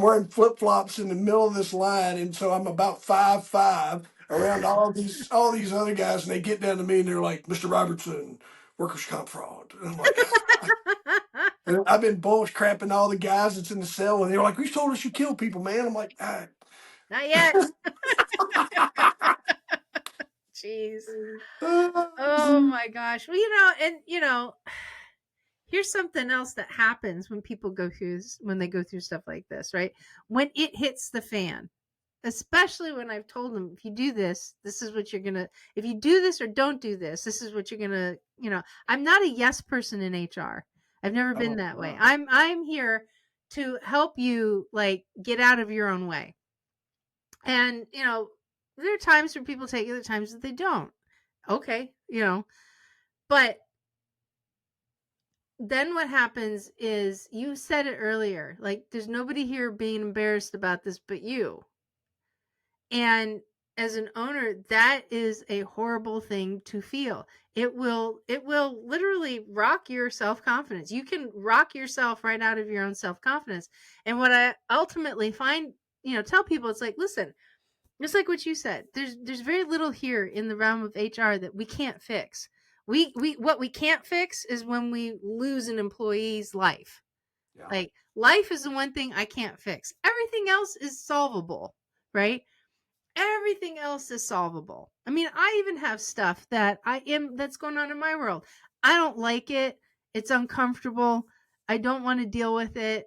wearing flip flops in the middle of this line, and so I'm about 5'5" around all these other guys, and they get down to me, and they're like, "Mr. Robertson, workers' comp fraud." And I'm like, and I've been bullsh crapping all the guys that's in the cell, and they're like, "You told us you kill people, man." I'm like, Not yet. Jeez. Oh my gosh. Well, here's something else that happens when people when they go through stuff like this, right? When it hits the fan, especially when I've told them, if you do this, this is what you're gonna. If you do this or don't do this, this is what you're gonna. I'm not a yes person in HR. I've never been oh, that way. wow. I'm here to help you like get out of your own way. And there are times where people take it, other times that they don't. Okay, but then what happens is you said it earlier, like there's nobody here being embarrassed about this but you. And as an owner, that is a horrible thing to feel. It will literally rock your self-confidence. You can rock yourself right out of your own self-confidence. And what I ultimately find, tell people, it's like, listen, just like what you said, there's very little here in the realm of HR that we can't fix. We what we can't fix is when we lose an employee's life. Yeah. Like life is the one thing I can't fix. Everything else is solvable, right? Everything else is solvable. I mean, I even have stuff that's going on in my world. I don't like it. It's uncomfortable. I don't want to deal with it.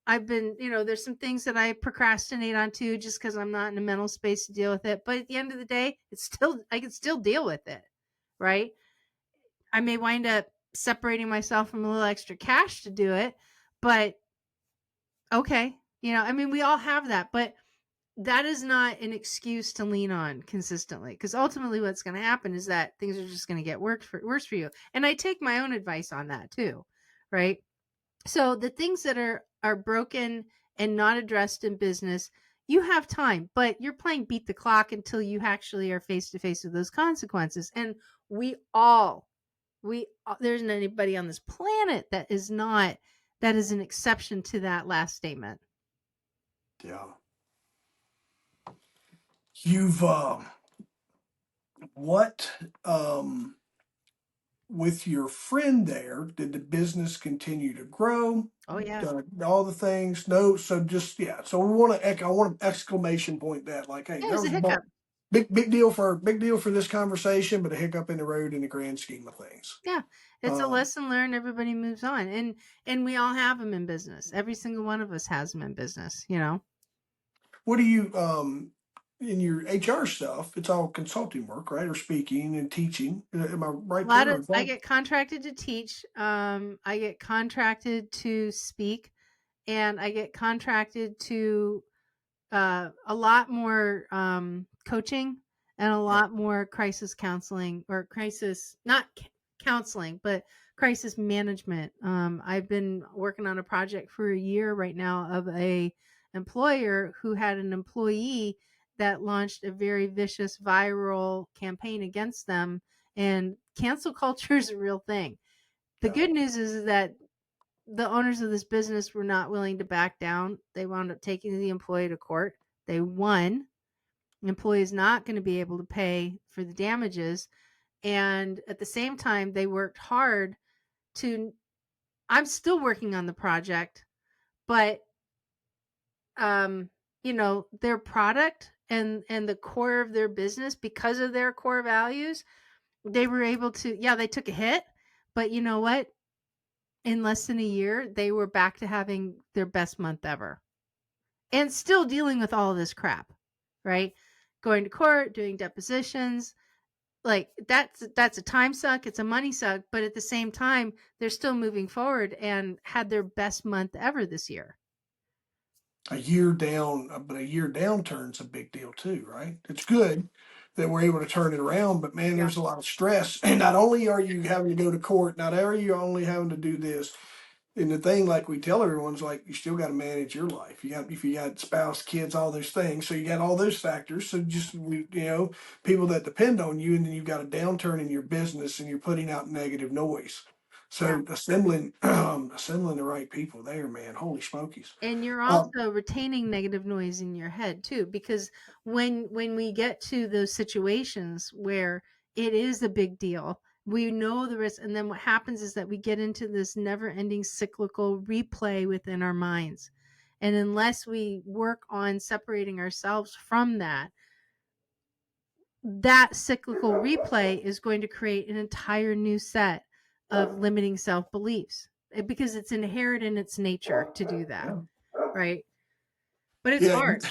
I've been, there's some things that I procrastinate on too, just because I'm not in a mental space to deal with it. But at the end of the day, I can still deal with it, right? I may wind up separating myself from a little extra cash to do it, but okay. I mean, we all have that, but that is not an excuse to lean on consistently, because ultimately what's going to happen is that things are just going to get worse for you. And I take my own advice on that too, right? So the things that are broken and not addressed in business, you have time, but you're playing beat the clock until you actually are face to face with those consequences. And there isn't anybody on this planet that is an exception to that last statement. Yeah. You've what with your friend there? Did the business continue to grow? Oh yeah. All the things? No. So just yeah. So we want to. I want to exclamation point that like, hey, Yeah, it there was a was a hiccup. big deal for this conversation, but a hiccup in the road in the grand scheme of things. Yeah. It's a Um, lesson learned. Everybody moves on. And we all have them in business. Every single one of us has them in business. what do you in your HR stuff? It's all consulting work, right? Or speaking and teaching. Am I A right lot there? Or of is I that, get contracted to teach. I get contracted to speak, and I get contracted to a lot more coaching and a yeah, lot more crisis counseling, or crisis not counseling, but crisis management. I've been working on a project for a year right now of a employer who had an employee that launched a very vicious viral campaign against them, and cancel culture is a real thing. The yeah, good news is that the owners of this business were not willing to back down. They wound up taking the employee to court. They won. The employee is not going to be able to pay for the damages. And at the same time, they worked hard to. I'm still working on the project, but their product and the core of their business, because of their core values, they were able to, yeah, they took a hit, but you know what? In less than a year, they were back to having their best month ever and still dealing with all of this crap, right? Going to court, doing depositions, like that's a time suck, it's a money suck, but at the same time, they're still moving forward and had their best month ever this year. A year down, but a year downturn's a big deal too, right? It's good that we're able to turn it around, but man, Yeah. there's a lot of stress. And not only are you having to go to court, not only are you only having to do this, and the thing, like we tell everyone, is like you still got to manage your life. You got, if you got spouse, kids, all those things, so you got all those factors. So just people that depend on you, and then you've got a downturn in your business, and you're putting out negative noise. Yeah. So assembling assembling the right people there, man. Holy smokies. And you're Um, also retaining negative noise in your head too, because when we get to those situations where it is a big deal, we know the risk, and then what happens is that we get into this never-ending cyclical replay within our minds. And unless we work on separating ourselves from that, that cyclical replay is going to create an entire new set of limiting self-beliefs, because it's inherent in its nature to do that, yeah. right? But it's Yeah, hard.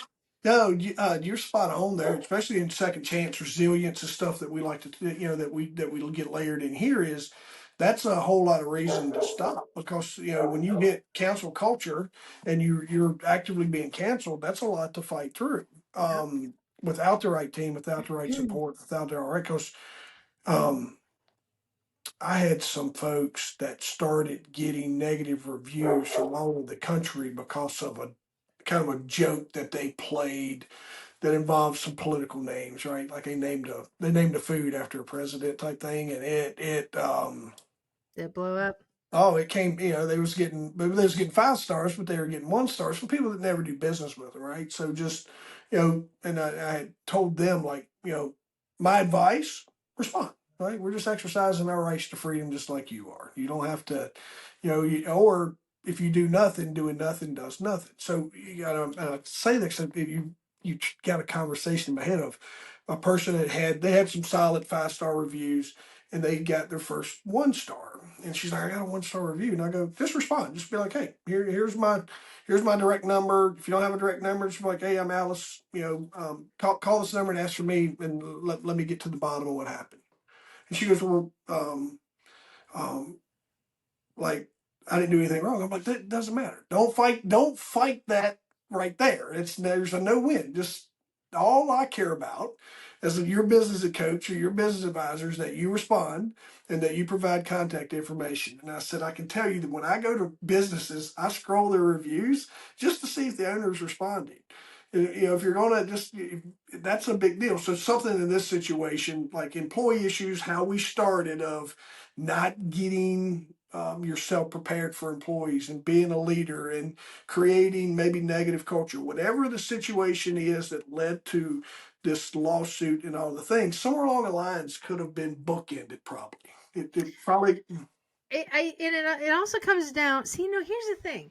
no, you're spot on there, especially in second chance resilience and stuff that we like to, that we'll get layered in here is that's a whole lot of reason to stop because when you hit cancel culture and you're actively being canceled, that's a lot to fight through. Yep. Without the right team, without the right support, without the right, because um, I had some folks that started getting negative reviews from all over the country because of a kind of a joke that they played that involves some political names, right? Like they named a food after a president type thing, and it Did it blow up? oh, it came, they was getting 5 stars, but they were getting 1 stars from people that never do business with them, right? So just, and I had told them like, my advice, respond, right? We're just exercising our rights to freedom just like you are. You don't have to, or if you do nothing, doing nothing does nothing. So you gotta say this, if you got a conversation in my head of a person that they had some solid 5 star reviews and they got their first 1 star. And she's like, I got a 1 star review. And I go, just respond. Just be like, hey, here's my direct number. If you don't have a direct number, just be like, hey, I'm Alice. Call this number and ask for me and let me get to the bottom of what happened. And she goes, well, um, like I didn't do anything wrong. I'm like, that doesn't matter. Don't fight that right there. There's a no win. Just all I care about as your business coach or your business advisor is that you respond and that you provide contact information. And I said, I can tell you that when I go to businesses, I scroll their reviews just to see if the owner is responding. If you're gonna that's a big deal. So something in this situation, like employee issues, how we started of not getting yourself prepared for employees and being a leader and creating maybe negative culture, whatever the situation is that led to this lawsuit and all the things, somewhere along the lines could have been bookended probably. It probably, It also comes down. See, here's the thing.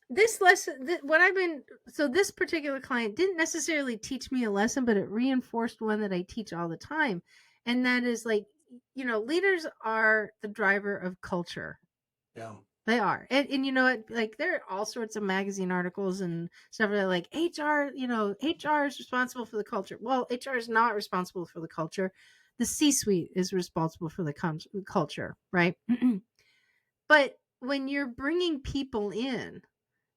This lesson, what I've been, so this particular client didn't necessarily teach me a lesson, but it reinforced one that I teach all the time, and that is like, leaders are the driver of culture. yeah, They are. And you know what? Like there are all sorts of magazine articles and stuff that are like HR, HR is responsible for the culture. Well, HR is not responsible for the culture. The C-suite is responsible for the culture, right? But when you're bringing people in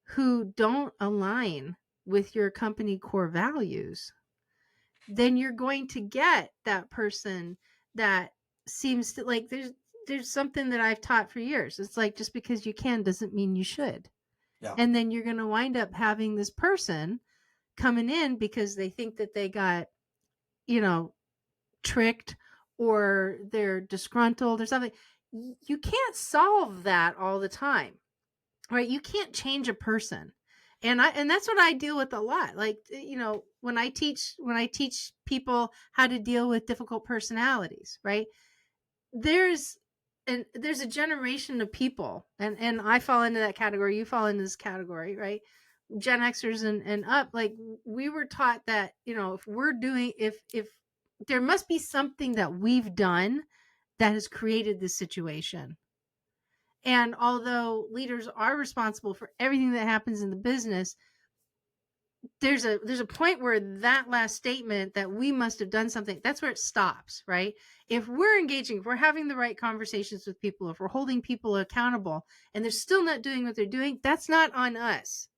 who don't align with your company core values, then you're going to get that person that seems to like there's something that I've taught for years. It's like just because you can doesn't mean you should. yeah, And then you're going to wind up having this person coming in because they think that they got, you know, tricked or they're disgruntled or something. You can't solve that all the time. Right? You can't change a person. And that's what I deal with a lot. Like, when I teach people how to deal with difficult personalities, right? There's there's a generation of people, and I fall into that category, you fall into this category, right? Gen Xers and up, like we were taught that, if there must be something that we've done that has created this situation. And although leaders are responsible for everything that happens in the business, there's a point where that last statement that we must have done something, that's where it stops, right? If we're engaging, if we're having the right conversations with people, if we're holding people accountable and they're still not doing what they're doing, that's not on us.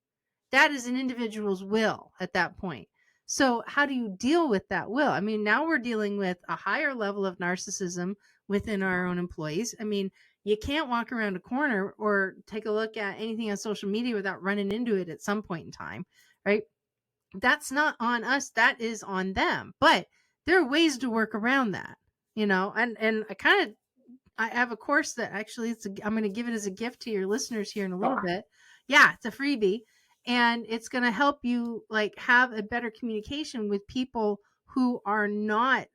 That is an individual's will at that point. So how do you deal with that will? I mean, now we're dealing with a higher level of narcissism within our own employees. I mean, you can't walk around a corner or take a look at anything on social media without running into it at some point in time, right? That's not on us, that is on them. But there are ways to work around that, and I have a course that actually I'm going to give it as a gift to your listeners here in a little bit. Yeah, it's a freebie, and it's going to help you like have a better communication with people who are not,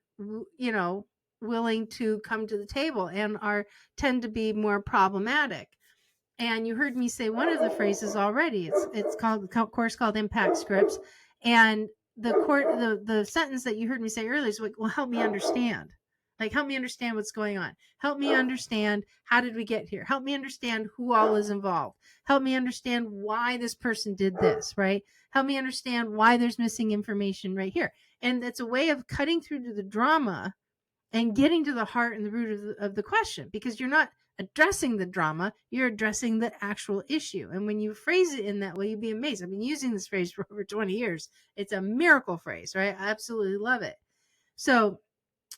willing to come to the table and tend to be more problematic. And you heard me say one of the phrases already. It's called the course called Impact Scripts, and the sentence that you heard me say earlier is like, well, help me understand. Like, help me understand what's going on. Help me understand how did we get here. Help me understand who all is involved. Help me understand why this person did this, right? Help me understand why there's missing information right here. And it's a way of cutting through to the drama and getting to the heart and the root of the question, because you're not addressing the drama, you're addressing the actual issue. And when you phrase it in that way, you'd be amazed. I've been using this phrase for over 20 years. It's a miracle phrase, right? I absolutely love it. So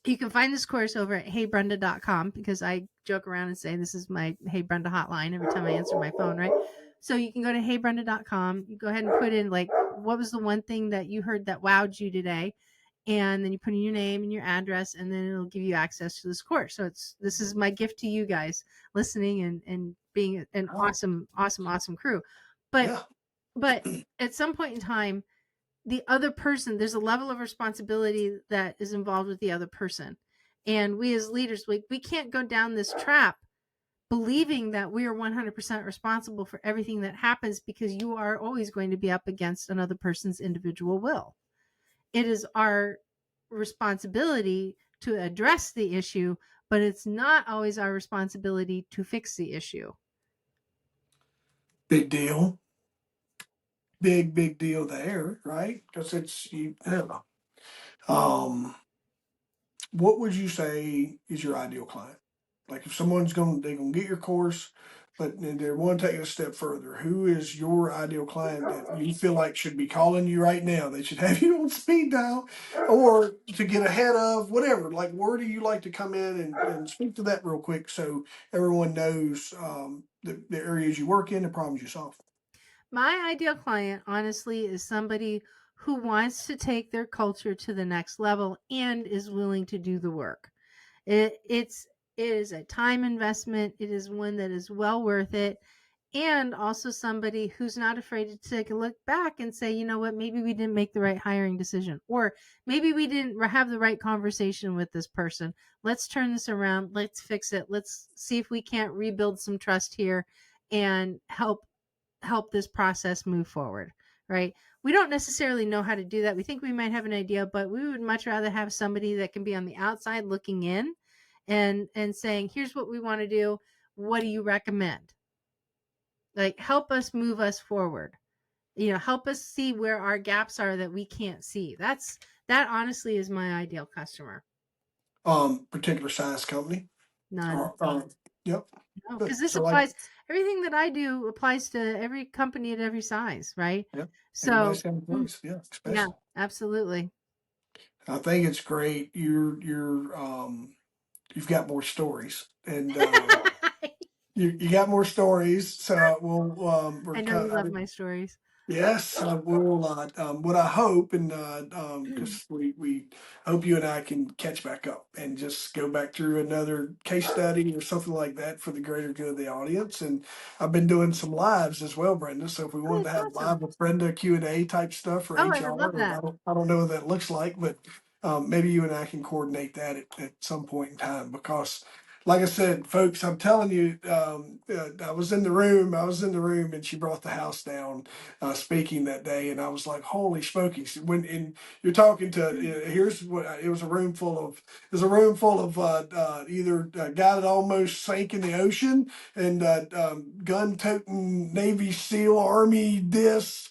you can find this course over at heybrenda.com, because I joke around and say this is my Hey Brenda hotline every time I answer my phone, right? So you can go to heybrenda.com. You go ahead and put in like, what was the one thing that you heard that wowed you today? And then you put in your name and your address, and then it'll give you access to this course. So this is my gift to you guys listening and being an awesome crew. But Yeah. but at some point in time, the other person, there's a level of responsibility that is involved with the other person. And we as leaders, we can't go down this trap believing that we are 100% responsible for everything that happens, because you are always going to be up against another person's individual will. It is our responsibility to address the issue, but it's not always our responsibility to fix the issue. Big deal. Big deal there, right? Because I don't know. What would you say is your ideal client? Like if they're gonna get your course, but they want to take it a step further. Who is your ideal client that you feel like should be calling you right now? They should have you on speed dial, or to get ahead of whatever. Like where do you like to come in and speak to that real quick so everyone knows the areas you work in, the problems you solve. My ideal client, honestly, is somebody who wants to take their culture to the next level and is willing to do the work. It is a time investment. It is one that is well worth it. And also somebody who's not afraid to take a look back and say, you know what, maybe we didn't make the right hiring decision, or maybe we didn't have the right conversation with this person. Let's turn this around. Let's fix it. Let's see if we can't rebuild some trust here and help this process move forward, right? We don't necessarily know how to do that. We think we might have an idea, but we would much rather have somebody that can be on the outside looking in and saying, here's what we want to do. What do you recommend? Like, help us move us forward. Help us see where our gaps are that we can't see. That honestly is my ideal customer. Particular size company. None. Yep. No, Good. because this So like, applies, everything that I do applies to every company at every size, right? yep. So, Everybody's got a voice. Yeah, yeah, especially. absolutely. I think it's great. You've got more stories, and you got more stories. So we're I know kind you love of, my stories. yes, we'll. What I hope, and because we hope you and I can catch back up and just go back through another case study or something like that for the greater good of the audience. And I've been doing some lives as well, Brenda. So if we Oh, wanted to that's have awesome. live with Brenda Q&A type stuff for Oh, I would HR, love or that. I don't know what that looks like, but maybe you and I can coordinate that at some point in time, because like I said, folks, I'm telling you, I was in the room. I was in the room, and she brought the house down, speaking that day, and I was like, "Holy smokies!" When and you're talking to, here's what it was a room full of. It was a room full of either a guy that almost sank in the ocean, and gun-toting Navy SEAL, Army,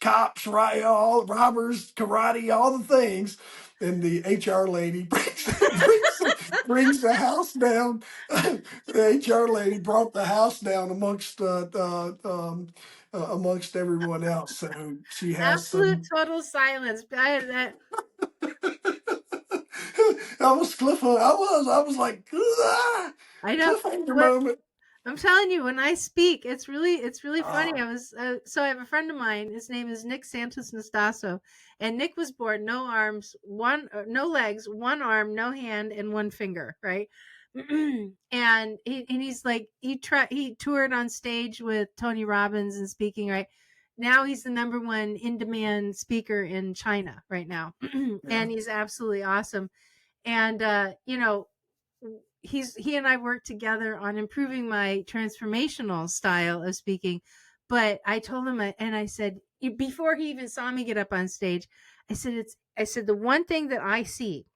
cops, right, all robbers, karate, all the things. And the HR lady brings the house down. The HR lady brought the house down amongst everyone else. So she has Absolute some. total silence. I was cliffhanger. I was like, ah, I know cliffhanger what moment. I'm telling you. When I speak, it's really funny. Ah, So I have a friend of mine. His name is Nick Santos Nastasso, and Nick was born no arms, no legs, one arm, no hand, and one finger. Right. And he's like he toured on stage with Tony Robbins and speaking. Right now, he's the number one in demand speaker in China right now, yeah, and he's absolutely awesome. And he and I worked together on improving my transformational style of speaking. But I told him, and I said, before he even saw me get up on stage, I said the one thing that I see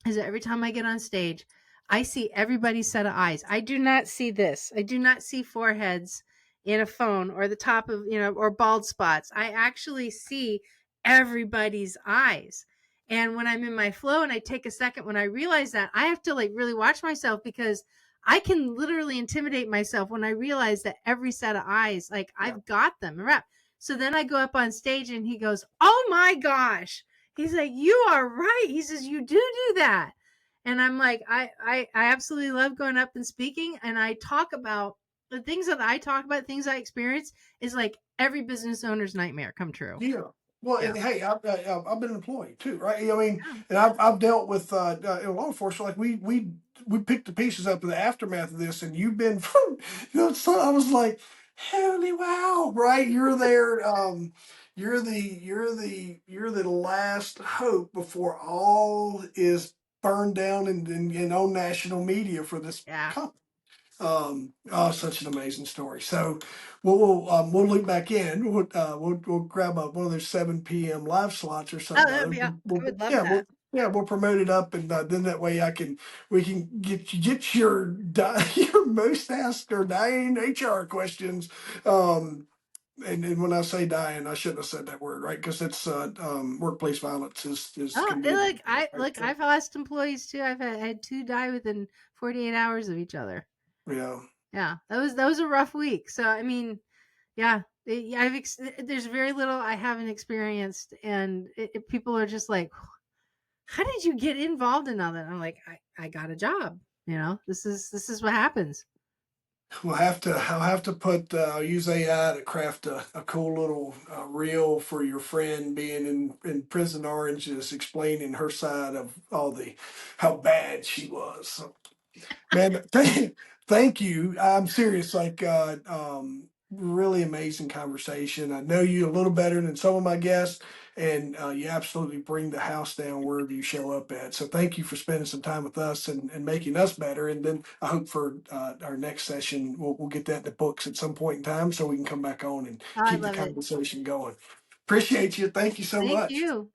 is that every time I get on stage, I see everybody's set of eyes. I do not see this. I do not see foreheads in a phone or the top of, or bald spots. I actually see everybody's eyes. And when I'm in my flow and I take a second, when I realize that, I have to like really watch myself, because I can literally intimidate myself when I realize that every set of eyes, like yeah, I've got them wrapped. So then I go up on stage and he goes, "Oh my gosh." He's like, "You are right." He says, "You do that." And I'm like, I absolutely love going up and speaking. And I talk about the things that I talk about, things I experience is like every business owner's nightmare come true. yeah. Well, Yeah. and hey, I've been an employee too, right? I mean, Yeah. and I've dealt with in law enforcement. Like we picked the pieces up in the aftermath of this, and you've been, so I was like, holy wow, right? You're there. You're the last hope before all is burned down and on national media for this Yeah. company. Oh, such an amazing story. So we'll loop back in. We'll grab one of those 7 p.m. live slots or Oh, something or that'd other. be, I would love Yeah, that. we'll promote it up, and then that way we can get your your most asked or dying HR questions. Um, and when I say dying, I shouldn't have said that word, right? Because it's workplace violence is Oh, can be and a like right. So I've lost employees too. Had two die within 48 hours of each other. yeah. Yeah. That was a rough week. So I mean, yeah, there's very little I haven't experienced, and people are just like, "How did you get involved in all that?" I'm like, I got a job. This is what happens. I'll have to I'll use AI to craft a cool little reel for your friend being in Prison Orange, just explaining her side of how bad she was. So, man, thank you. I'm serious. Like, really amazing conversation. I know you a little better than some of my guests, and you absolutely bring the house down wherever you show up at. So, thank you for spending some time with us and making us better. And then I hope for our next session, we'll get that in the books at some point in time so we can come back on and Oh, I keep the love it. conversation going. Appreciate you. Thank you so Thank much. you.